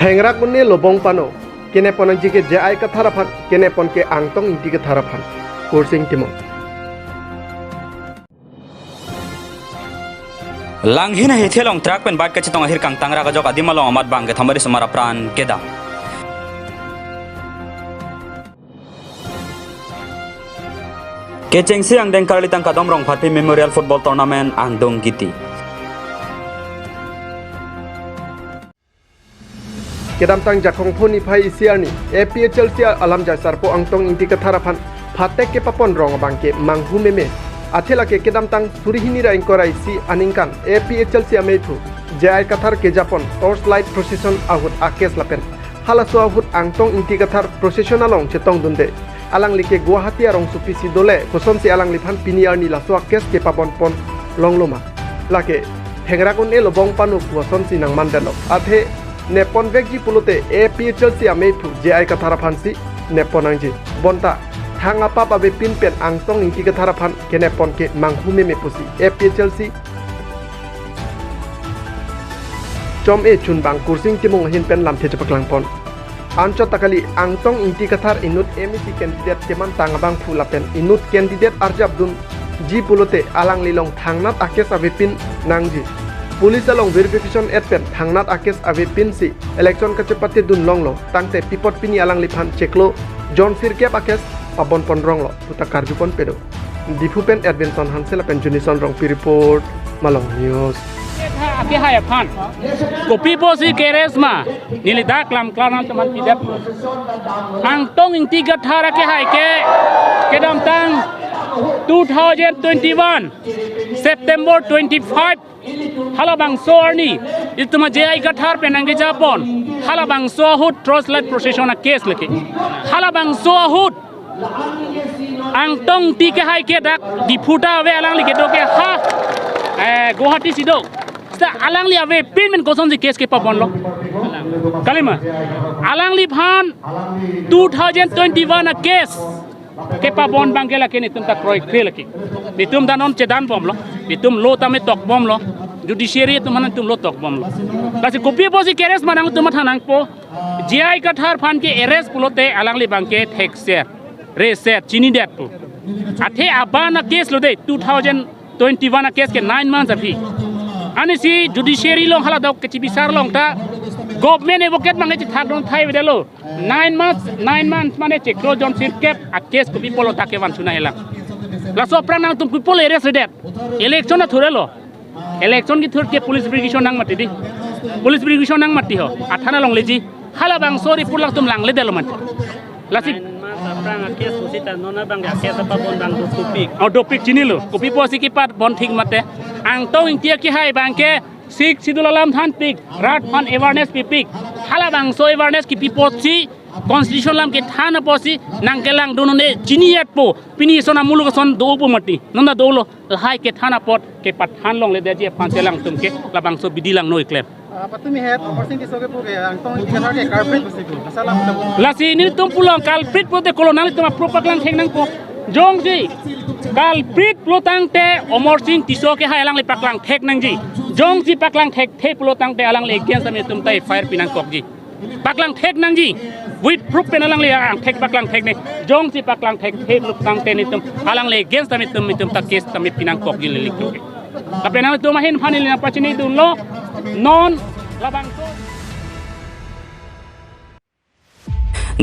Tengrak muni lobong pano kene pon jike je ai ka tharaphan kene pon ke angtong inti ke tharaphan kursing timo Langhina he thelong trak pen bike ka chitong ahir kang tangra ka jok adima long amat bang ke thamari samara pran keda Kecheng siang deng karli tang kadom rong phatpi Memorial Football Tournament angdong giti kedam tang jakong phoni phai isiarni APHL sia alam jasar po angtong inti ke tharaphan phatek ke papon rong bangke manghu meme athela ke kedam tang surihini ra inkorai si aningkan APHL sia methu jai kathar ke japon torchlight procession ahut akes lapen halasu ahut angtong inti kathar procession along chetong dunde alang like Guwahati arong supisi dole kosom si alang liphan piniarni laso akes ke papon pon longloma lake thengrakun e lobong panu kosom si nang mandelo athe Nepon vekji pulute APHL si amethu JI katharapan si Nepon angji bonta thang apa pa be pin pen angtong inti katharapan ke Nepon ke manghume me pusi APHL si chom e chun bang kursing timung hin pen lam the chapaklang pon ancho takali angtong inti kathar inut MEC candidate teman tangabang phula pen inut candidate arjab dun ji pulute alang lilong thangnat akes abe pin nangji Pulis along verification adpen thangnat akes ave pinsi election kacepati dun longlo tangte pipot pini alang liphan cheklo John Firkep akes pabon pon ronglo puta karjupon pedo difupen advenson hansela pen junison rong pi report malong news Aki hai phan kopi posi keresma nili dak lam klanan teman pidap angtong ing tiga thara ke hai ke kedam tang 2021 September 25 halabang soarni ituma JI kathar penangge japon halabang sohut torchlight procession a case leke halabang sohut angtong tike hai ke dak diputa ave alang like doke ha Guwahati sido sta alang li ave pin men kosom ji case ke papon lo kalima alang li phan 2021 a case kepa bon bangela kini tum ta kroy krelaki bitum danon cedan bom lo bitum lo tame tok bom lo judiciary tum hanan tum lo tok bom lo kasi kopi posi keres manang tum thanang po GI kathar phan ke arrest pulote alangli bangke thekser reset chini det pu athe abana case lo de 2021 a case ke 9 months api ani si judiciary long hala dok ke bisar long ta government advocate mangai thak don thai vedelo 9 months mane chekro John Firkep a case ko pipolo take wan suna hela la so pranang tum people arrest det election na thurelo election ki thur ke police verification nang mati di police verification nang mati ho athana long leji hala bang sorry pulak tum lang le delo mati lasik prang case susita nona bang case apa bon bang topik topik chinilo kopi posi ki pat bon thik mate ang to ing tia ki hai bang ke Sik Sidul Alam Than Pik, Rat Fan Awareness Pipik, Halabang So Awareness Ki Piposi, Constitution Lam Ki Thana Posi, Nangkelang Donone, Chiniat Po, Pini Sona Mulugason Dobo Mati, Nanda Dolo, Hai Ke Thana Pot, Ke Patan Long Le Deji Panselang Tumke, Labang So Bidilang No Clap. Patumi head opportunity soge poge angtong ikar ke carpet basiku asala muda Lasi ni tum pulang kalprit pote kolonal tuma propaglan thengnan ko jongji kalprit plotang te Omor Singh tiso ke hai alang le paklang thek nang ji jongji paklang thek the plotang te alang le against ame tum tai fire pinang kok ji paklang thek nang ji with proof pen alang le thek paklang thek ne jongji paklang thek the plotang te ni tum alang le against ame tum ta case tame pinang kok ji le likto tapi nang tum mahin phanil na pachini dun lo non labang so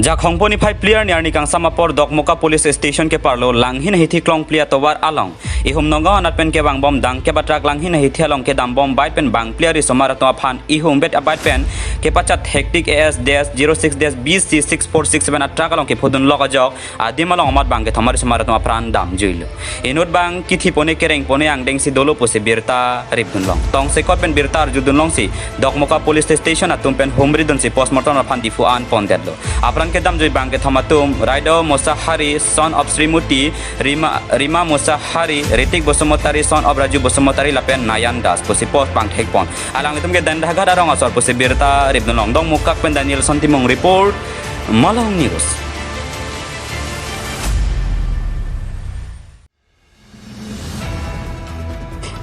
Jakhongponi 5 player ni arni kang samapor dokmoka police station ke parlo langhin hithi klong player towar along ihum nonga anat pen ke bang bom dang ke batrak langhin hithi along ke dam bom bai pen bang player somara to phan ihum bet abai pen ke pachat hectic AS-06-BC 6467 atrak along ke phudun loga jok adim along amat bang ke thamari somara to pran dam juilo inut bang kithi pone kereng pone angdeng si dolo pose birta ripdun long tong se kot pen birta arjudun long si dokmoka police station atum pen homri dun si postmortem phan difu an pon dedlo apran ke dam joi bang ke thamatum Raido Musahari son of Srimuti Rima Musahari Ritik Bosumotari son of Raju Bosumotari lapen Nayan Das posi post bang thekpon alang itum ke dan daga darong asor posi birta ribdun long dong mukak pen Daniel Sontimong report Malang News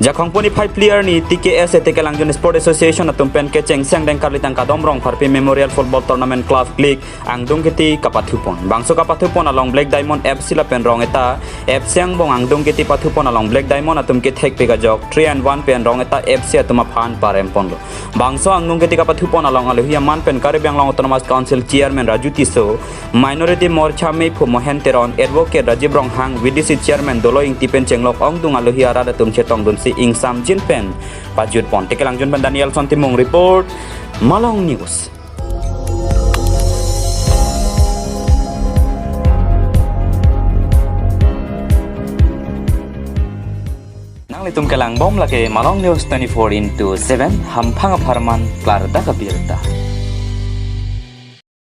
Jakong puni 5 player ni TKS Teke Langjun Sport Association atum pen ke cheng sang deng karli tang kadom rong Farpi Memorial Football Tournament Club League angdung kiti kapathupon bangso kapathupon along Black Diamond FC la pen rong eta FC ang bong angdung kiti pathupon along Black Diamond atum ke thek pega jok 3-1 pen rong eta FC atuma phan parem ponlo bangso angdung kiti kapathupon along aluhia man pen Karibang Long Autonomous Council Chairman Raju Tiso Minority Morcha me phu Mohen Teron Advocate Rajiv Rong Hang VDC Chairman Dolo ing tipen chenglok ongdung aluhia rada tum chetong dun si ing sam jin pen pajut pon Teke Langjun pen Daniel Sontimung report Malong News. Nang litum kelang bom lagi Malong News 24/7 hampang aparman klar da kabirta.